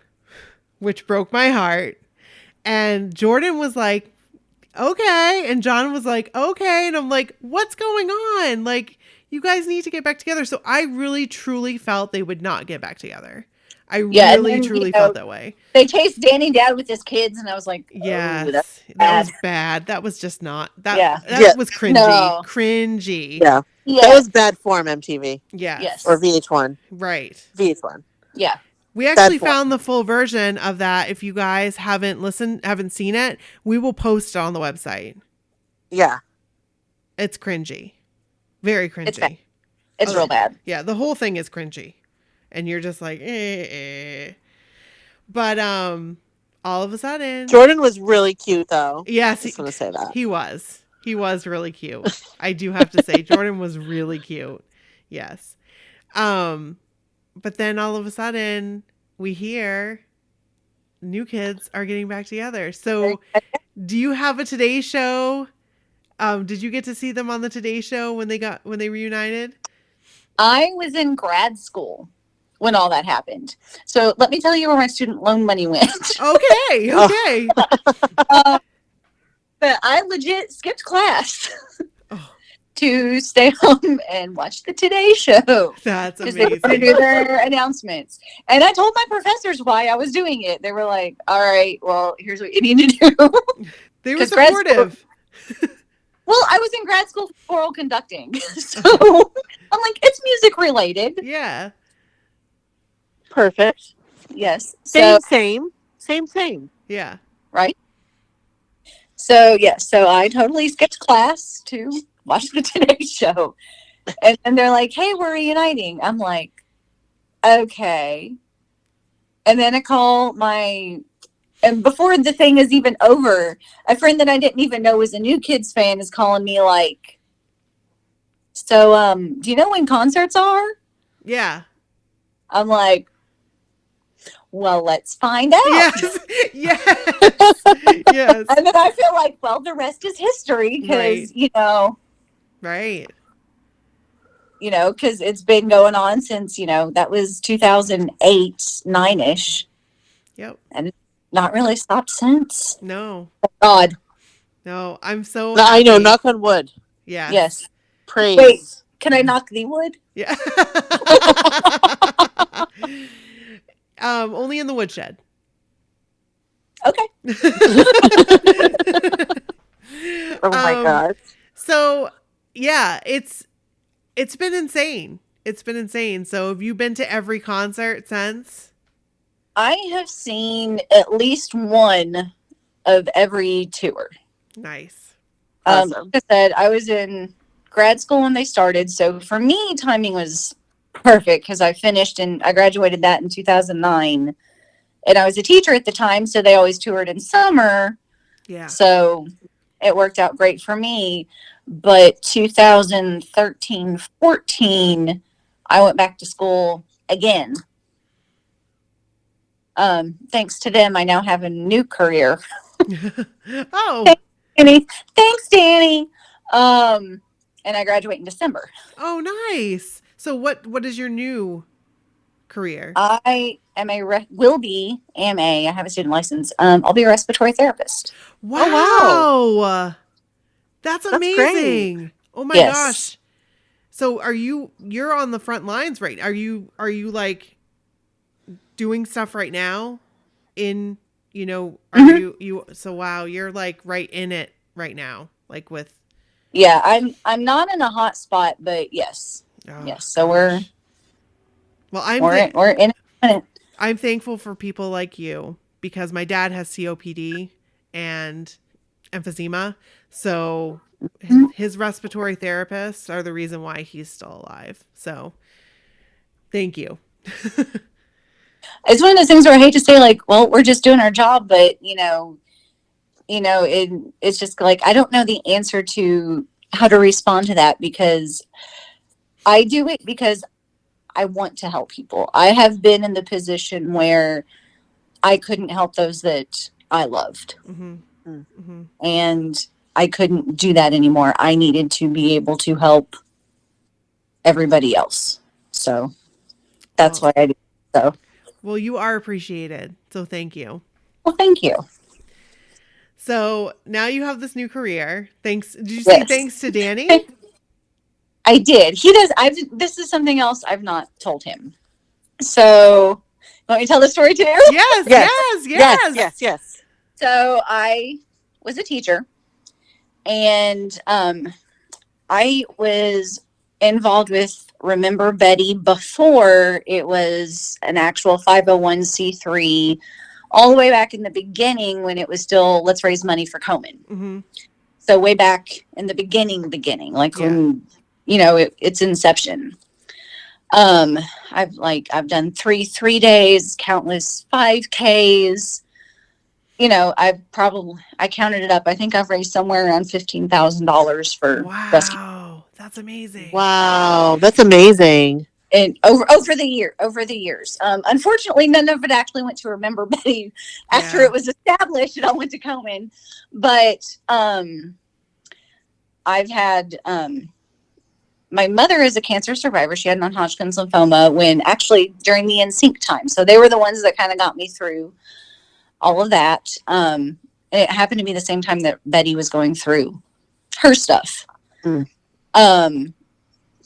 which broke my heart. And Jordan was like, okay. And John was like, okay. And I'm like, what's going on? Like, you guys need to get back together. So I really, truly felt they would not get back together. I really, truly felt that way. They chased Danny down with his kids, and I was like, yes, that was bad. That was just not that. Yeah. That was cringy. No. Cringy. Yeah. That was bad form, MTV. Yes. Or VH1. Right. VH1. Yeah. We actually found the full version of that. If you guys haven't seen it, we will post it on the website. Yeah. It's cringy. Very cringy. It's real bad. Yeah, the whole thing is cringy. And you're just like, But all of a sudden, Jordan was really cute, though. Yes, I just want to say that he was. He was really cute. I do have to say, Jordan was really cute. Yes. But then all of a sudden, we hear New Kids are getting back together. So, do you have a Today Show? Did you get to see them on the Today Show when they reunited? I was in grad school when all that happened. So let me tell you where my student loan money went. Okay. But I legit skipped class to stay home and watch the Today Show. That's amazing. Because they were going to do their announcements. And I told my professors why I was doing it. They were like, all right, well, here's what you need to do. They were supportive. Well, I was in grad school for oral conducting. So I'm like, it's music related. Yeah. Perfect. Yes. Same. Yeah. Right. So so I totally skipped class to watch the Today Show, and they're like, "Hey, we're reuniting." I'm like, "Okay." And then I call and before the thing is even over, a friend that I didn't even know was a New Kids fan is calling me like, "So, do you know when concerts are?" Yeah. I'm like, well, let's find out. Yes. And then I feel like, well, the rest is history because, Right. Because it's been going on since, that was 2008, 9-ish. Yep. And not really stopped since. No. Thank God. No, I'm so I know, knock on wood. Yeah. Yes. Praise. Wait, Can I knock the wood? Yeah. Only in the woodshed. Okay. Oh my God. So yeah, it's been insane. It's been insane. So have you been to every concert since? I have seen at least one of every tour. Nice. Awesome. Like I said, I was in grad school when they started, so for me, timing was perfect because I graduated that in 2009, and I was a teacher at the time, so they always toured in summer. Yeah. So it worked out great for me. But 2013, 14, I went back to school again. Thanks to them, I now have a new career. Oh. Thanks, Danny. And I graduate in December. Oh, nice. So what is your new career? I am I have a student license. I'll be a respiratory therapist. Wow. Oh, wow. That's That's amazing. great. Oh my Yes. gosh. So you're on the front lines, right? Are you like doing stuff right now in, are you so wow, you're like right in it right now, like with. Yeah, I'm not in a hot spot, but yes. Oh, Yes. So we're in it. I'm thankful for people like you because my dad has COPD and emphysema. So his respiratory therapists are the reason why he's still alive. So thank you. It's one of those things where I hate to say, like, well, we're just doing our job, but it's just like I don't know the answer to how to respond to that because I do it because I want to help people. I have been in the position where I couldn't help those that I loved. Mm-hmm. Mm-hmm. And I couldn't do that anymore. I needed to be able to help everybody else. So that's why I do. So. Well, you are appreciated. So thank you. Well, thank you. So now you have this new career. Thanks. Did you say thanks to Danny? I did. He does. This is something else I've not told him. So, want me to tell the story too? Yes. So I was a teacher, and I was involved with Remember Betty before it was an actual 501c3, all the way back in the beginning when it was still let's raise money for Komen. Mm-hmm. So way back in the beginning, like when its inception. I've done three days, countless 5Ks. I counted it up. I think I've raised somewhere around $15,000 for rescue. Wow, that's amazing. Wow, that's amazing. And over the years. Unfortunately, none of it actually went to Remember Betty after it was established. It all went to Komen. But I've had my mother is a cancer survivor. She had non-Hodgkin's lymphoma during the NSYNC time. So they were the ones that kind of got me through all of that. And it happened to be the same time that Betty was going through her stuff.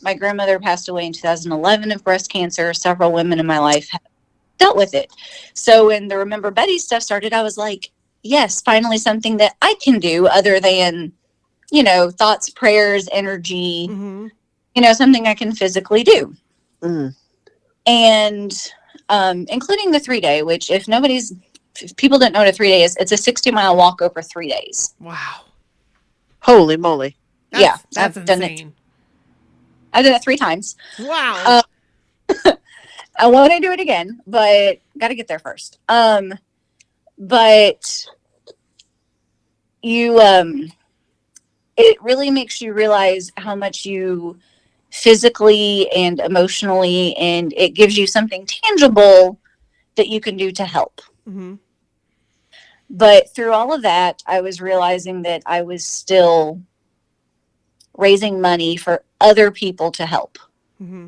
My grandmother passed away in 2011 of breast cancer. Several women in my life have dealt with it. So when the Remember Betty stuff started, I was like, yes, finally something that I can do other than, thoughts, prayers, energy, something I can physically do. And including the 3-day, which if people don't know what a 3-day is, it's a 60-mile walk over 3 days. Wow. Holy moly. That's I've insane. done it. I've done it 3 times. Wow. I want to do it again, but got to get there first. But you, it really makes you realize how much you physically and emotionally, and it gives you something tangible that you can do to help. Mm-hmm. But through all of that, I was realizing that I was still raising money for other people to help. Mm-hmm.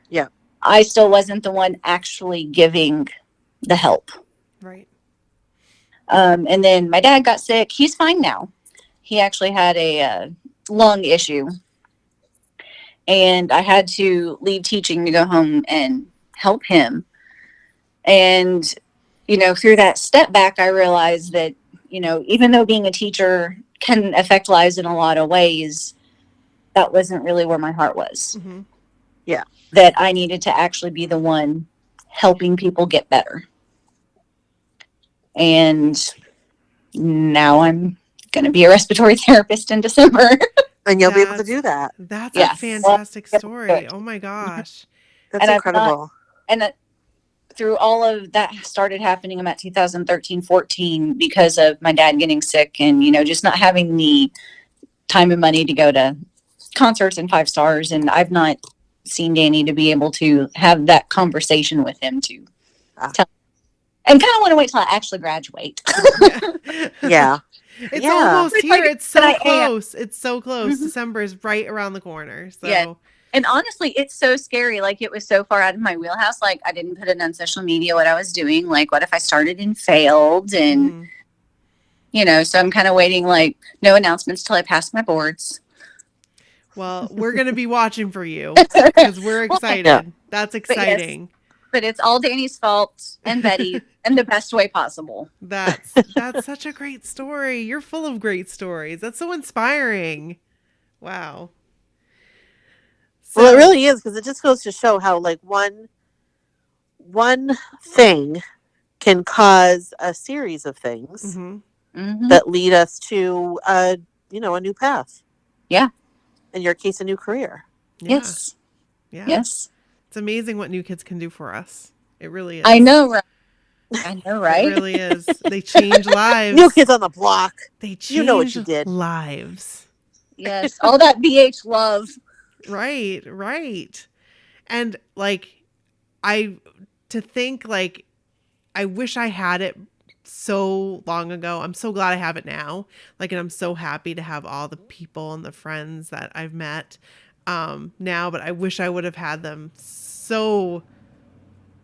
Yeah. I still wasn't the one actually giving the help. Right. And then my dad got sick. He's fine now. He actually had a lung issue. and I had to leave teaching to go home and help him. And, through that step back, I realized that, even though being a teacher can affect lives in a lot of ways, that wasn't really where my heart was. Mm-hmm. Yeah. That I needed to actually be the one helping people get better. And now I'm going to be a respiratory therapist in December. And you'll be able to do that. That's a fantastic story. Oh my gosh. That's incredible. Through all of that started happening about 2013-14 because of my dad getting sick and, just not having the time and money to go to concerts and 5 stars. And I've not seen Danny to be able to have that conversation with him to tell. And kind of want to wait till I actually graduate. Yeah. It's almost here. It's so close. It's so close. Mm-hmm. December is right around the corner. So. Yeah. And honestly, it's so scary. Like, it was so far out of my wheelhouse. Like, I didn't put it on social media what I was doing. Like, what if I started and failed? And, so I'm kind of waiting, like, no announcements till I pass my boards. Well, we're going to be watching for you because we're excited. Yeah. That's exciting. But it's all Danny's fault and Betty in the best way possible. That's such a great story. You're full of great stories. That's so inspiring. Wow. Well, it really is, because it just goes to show how, like, one thing can cause a series of things that lead us to a new path. Yeah. In your case, a new career. Yeah. Yes. Yeah. Yes. It's amazing what new kids can do for us. It really is. I know, right? It really is. They change lives. New kids on the block. They change you know what you did. Lives. Yes. All that BH love. Right. And like, I wish I had it so long ago. I'm so glad I have it now. Like, and I'm so happy to have all the people and the friends that I've met now, but I wish I would have had them so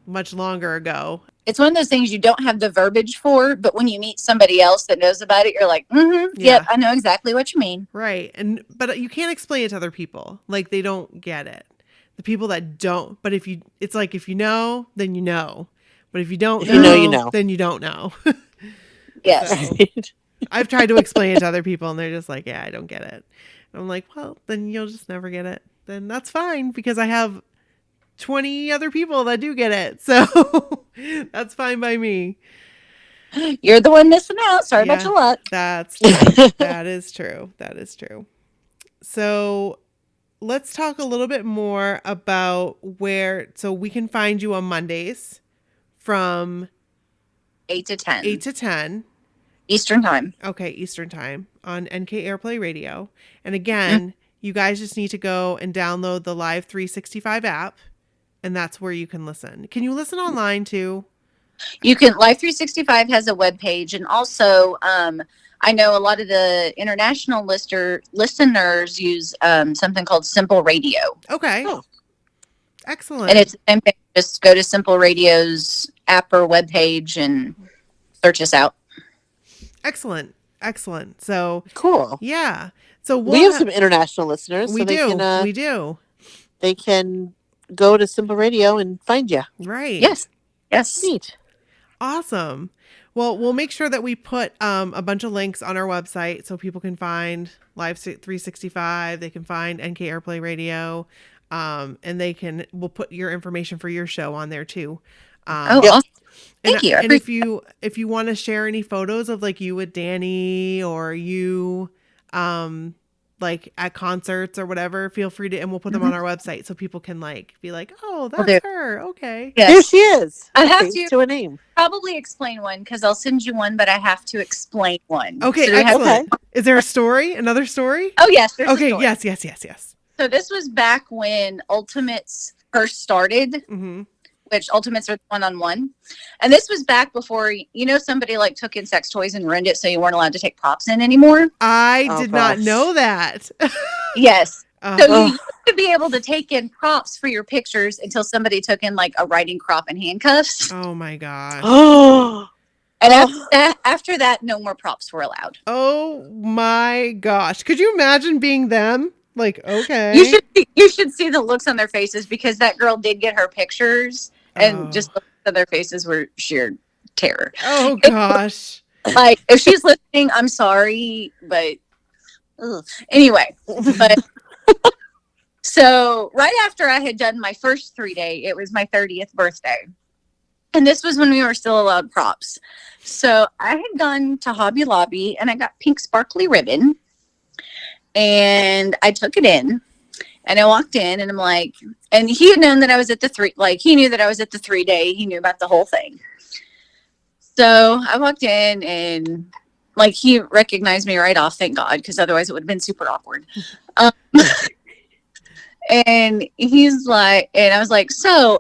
much longer ago. It's one of those things you don't have the verbiage for, but when you meet somebody else that knows about it, you're like, yep, I know exactly what you mean. Right. But you can't explain it to other people. Like, they don't get it. The people that don't. But if you know, then you know. But if you don't know, then you don't know. Yes. So, I've tried to explain it to other people and they're just like, yeah, I don't get it. And I'm like, well, then you'll just never get it. Then that's fine, because I have 20 other people that do get it. So that's fine by me. You're the one missing out. Sorry about your luck. That is true. That is true. So let's talk a little bit more about so we can find you on Mondays from 8 to 10. 8 to 10. Eastern time. Okay, Eastern time on NKAirplay Radio. And again, you guys just need to go and download the Live 365 app, and that's where you can listen. Can you listen online too? You can. Live 365 has a webpage, and also I know a lot of the international listeners use something called Simple Radio. Okay. Oh. Excellent. And it's the same thing. Just go to Simple Radio's app or webpage and search us out. Excellent. So cool. Yeah. So we have some international listeners. We do. We do. They can go to Simple Radio and find you. Right. Yes. Neat. Awesome. Well, we'll make sure that we put a bunch of links on our website so people can find Live 365. They can find NKAirplay Radio, and we'll put your information for your show on there too. Awesome. Thank you. And if you want to share any photos of like you with Danny or you like at concerts or whatever, feel free to, and we'll put them on our website so people can like be like, oh, that's her. Okay. Yes. There she is. I have to a name. Probably explain one, because I'll send you one, but I have to explain one. Okay. So excellent. Is there a story? Another story? Oh yes. There's okay. A story. Yes. So this was back when Ultimates first started. Mm-hmm. Which Ultimates are one-on-one. And this was back before, somebody like took in sex toys and ruined it so you weren't allowed to take props in anymore. I did not know that. Yes. So you used to be able to take in props for your pictures until somebody took in like a riding crop and handcuffs. Oh my gosh. And after that, no more props were allowed. Oh my gosh. Could you imagine being them? Like, okay. You should see the looks on their faces, because that girl did get her pictures, and just the looks on their faces were sheer terror. Oh gosh. Like, if she's listening, I'm sorry, but anyway, but so right after I had done my first 3-day, it was my 30th birthday. And this was when we were still allowed props. So I had gone to Hobby Lobby and I got pink sparkly ribbon, and I took it in, and I walked in, and I'm like, and he had known that I was at he knew that I was at the 3-day. He knew about the whole thing. So I walked in, and like, he recognized me right off, thank God, because otherwise it would have been super awkward. And he's like, and I was like, so,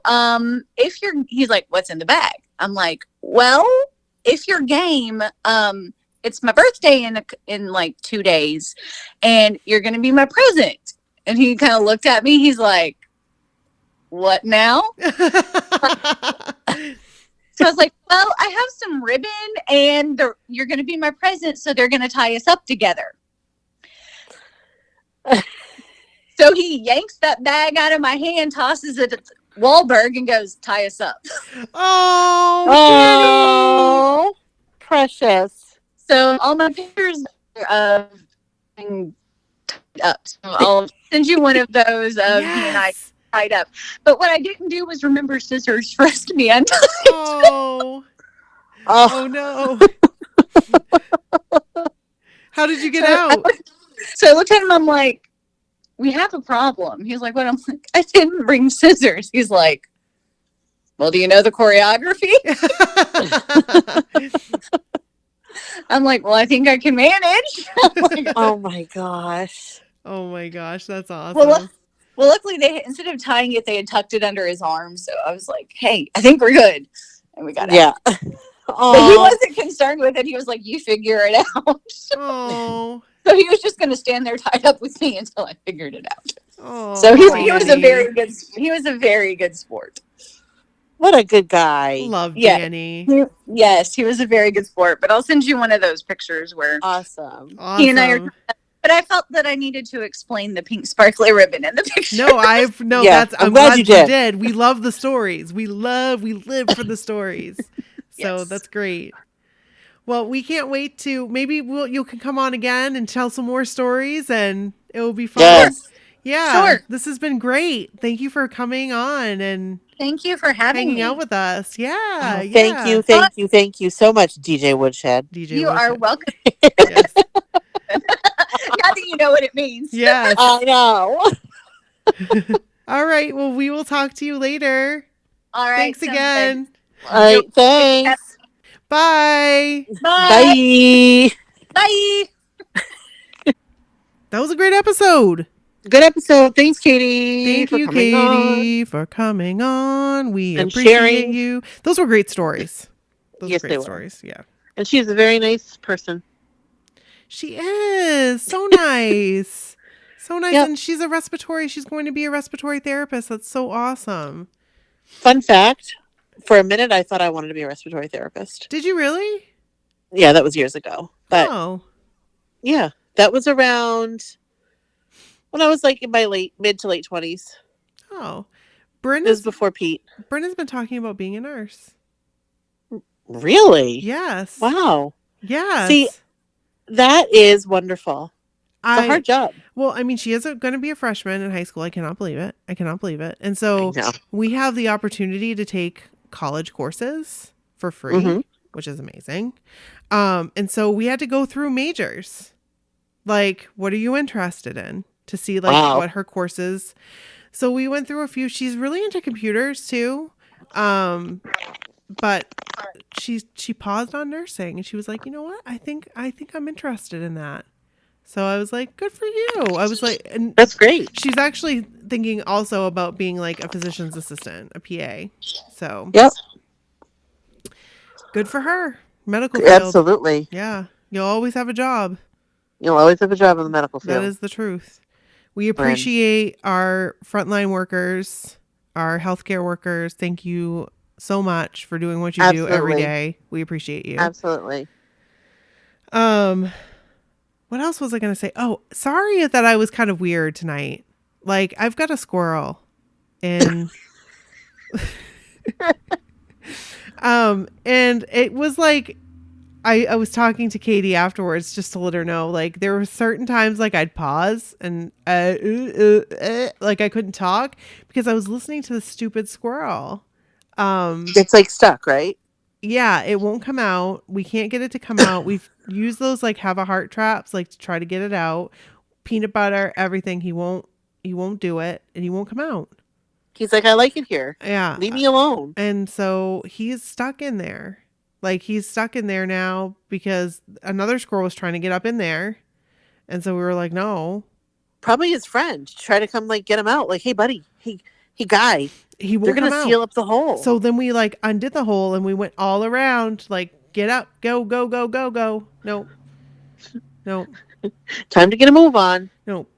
he's like, what's in the bag? I'm like, well, if you're game, it's my birthday in like 2 days, and you're going to be my present. And he kind of looked at me. He's like, what now? So I was like, well, I have some ribbon, and you're going to be my present, so they're going to tie us up together. So he yanks that bag out of my hand, tosses it at Wahlberg, and goes, tie us up. Oh, precious. So all my pictures of being tied up. So I'll send you one of those of me and I tied up. But what I didn't do was remember scissors for us to be untied. Oh no. How did you get out? So I looked at him, I'm like, we have a problem. He's like, what? I'm like, I didn't bring scissors. He's like, well, do you know the choreography? I'm like, well, I think I can manage. Like, oh my gosh. Oh my gosh, that's awesome. Well, luckily instead of tying it, they had tucked it under his arm. So I was like, hey, I think we're good. And we got out. Yeah. But he wasn't concerned with it. He was like, you figure it out. Oh. So he was just going to stand there tied up with me until I figured it out. Oh, so he was a very good sport. What a good guy. Love Danny. Yes, he was a very good sport. But I'll send you one of those pictures where awesome. He and I are. But I felt that I needed to explain the pink sparkly ribbon in the picture. I'm glad you did. We love the stories. We live for the stories. So yes. That's great. Well, we can't wait to maybe you can come on again and tell some more stories, and it will be fun. Yes. Yeah. Sure. This has been great. Thank you for coming on and thank you for hanging out with us. Yeah. Oh, thank you so much, DJ Woodshed. You are welcome. Yes. Now that you know what it means. Yes. I know. All right. Well, we will talk to you later. All right. Thanks again. All right. Thanks. Bye. Bye. Bye. That was a great episode. Good episode. Thanks, Katy. Thank you, Katy, for coming on. We appreciate you. Those were great stories. Yes, they were. Stories. Yeah. And she's a very nice person. She is so nice. So nice. Yep. And she's going to be a respiratory therapist. That's so awesome. Fun fact. For a minute, I thought I wanted to be a respiratory therapist. Did you really? Yeah, that was years ago. But yeah, that was around when I was like in my mid to late 20s. Oh. It was before Pete. Brenna's been talking about being a nurse. Really? Yes. Wow. Yes. See, that is wonderful. It's a hard job. Well, I mean, she is going to be a freshman in high school. I cannot believe it. And so we have the opportunity to take college courses for free, which is amazing. And so we had to go through majors. Like, what are you interested in? To see what her courses. So we went through a few. She's really into computers too. But she paused on nursing and she was like, you know what? I think I'm interested in that. So I was like, good for you. I was like, and that's great. She's actually thinking also about being like a physician's assistant, a PA. So yep. Good for her. Medical field. Absolutely. Yeah. You'll always have a job. You'll always have a job in the medical field. That is the truth. We appreciate our frontline workers, our healthcare workers. Thank you so much for doing what you do every day. We appreciate you. Absolutely. What else was I going to say? Oh, sorry that I was kind of weird tonight. Like, I've got a squirrel and and it was like I was talking to Katy afterwards just to let her know, like, there were certain times like I'd pause and like I couldn't talk because I was listening to the stupid squirrel. It's like stuck, right? Yeah, it won't come out. We can't get it to come out. We've used those like have a heart traps, like to try to get it out. Peanut butter, everything. He won't do it, and he won't come out. He's like, I like it here. Yeah. Leave me alone. And so he's stuck in there. Like, he's stuck in there now because another squirrel was trying to get up in there. And so we were like, no. Probably his friend. Try to come, like, get him out. Like, hey, buddy. Hey, guy. He won't. They're going to seal up the hole. So then we, like, undid the hole and we went all around. Like, get up. Go, go, go, go, go. Nope. Nope. Time to get a move on. Nope.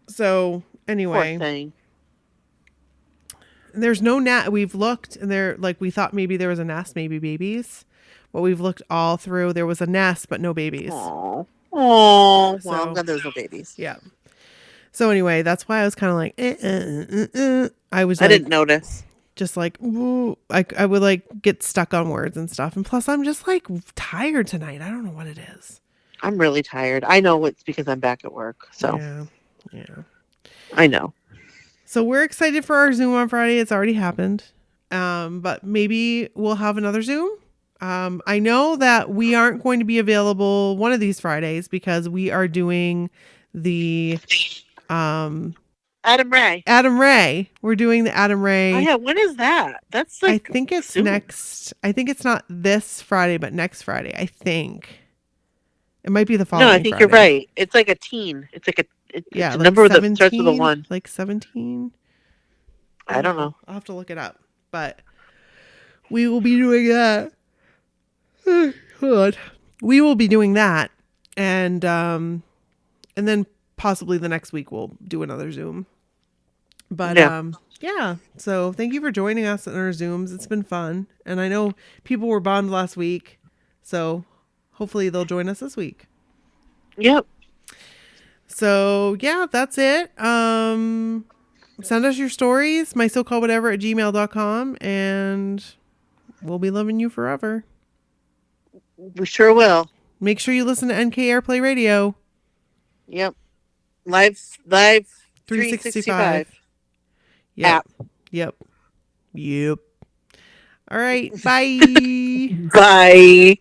So, anyway. Poor thing. There's no nest. We've looked and there, like, we thought maybe there was a nest, maybe babies. But we've looked all through. There was a nest, but no babies. Aww. So, Well, I'm glad there's no babies. Yeah. So anyway, that's why I was kind of like, I was. I didn't notice. Just like, ooh, I would like get stuck on words and stuff. And plus, I'm just like tired tonight. I don't know what it is. I'm really tired. I know it's because I'm back at work. So yeah. I know. So we're excited for our Zoom on Friday. It's already happened. But maybe we'll have another Zoom. I know that we aren't going to be available one of these Fridays because we are doing the Adam Ray. We're doing the Adam Ray. Oh yeah, when is that? That's like I think it's soon. next. I think it's not this Friday, but next Friday. I think it might be the following. No, I think Friday. you're right. It's like a teen. It's like it's a like number that starts with a 1. Like 17. I don't know. I'll have to look it up, but we will be doing that. We will be doing that, and then possibly the next week we'll do another Zoom. But yeah. So thank you for joining us in our Zooms. It's been fun, and I know people were bummed last week, so hopefully they'll join us this week. Yep. So yeah, that's it. Send us your stories, mysocalledwhatever@gmail.com, and we'll be loving you forever. We sure will. Make sure you listen to NKAirplay Radio. Yep. Live 365. Yep. Yep. All right. Bye. Bye.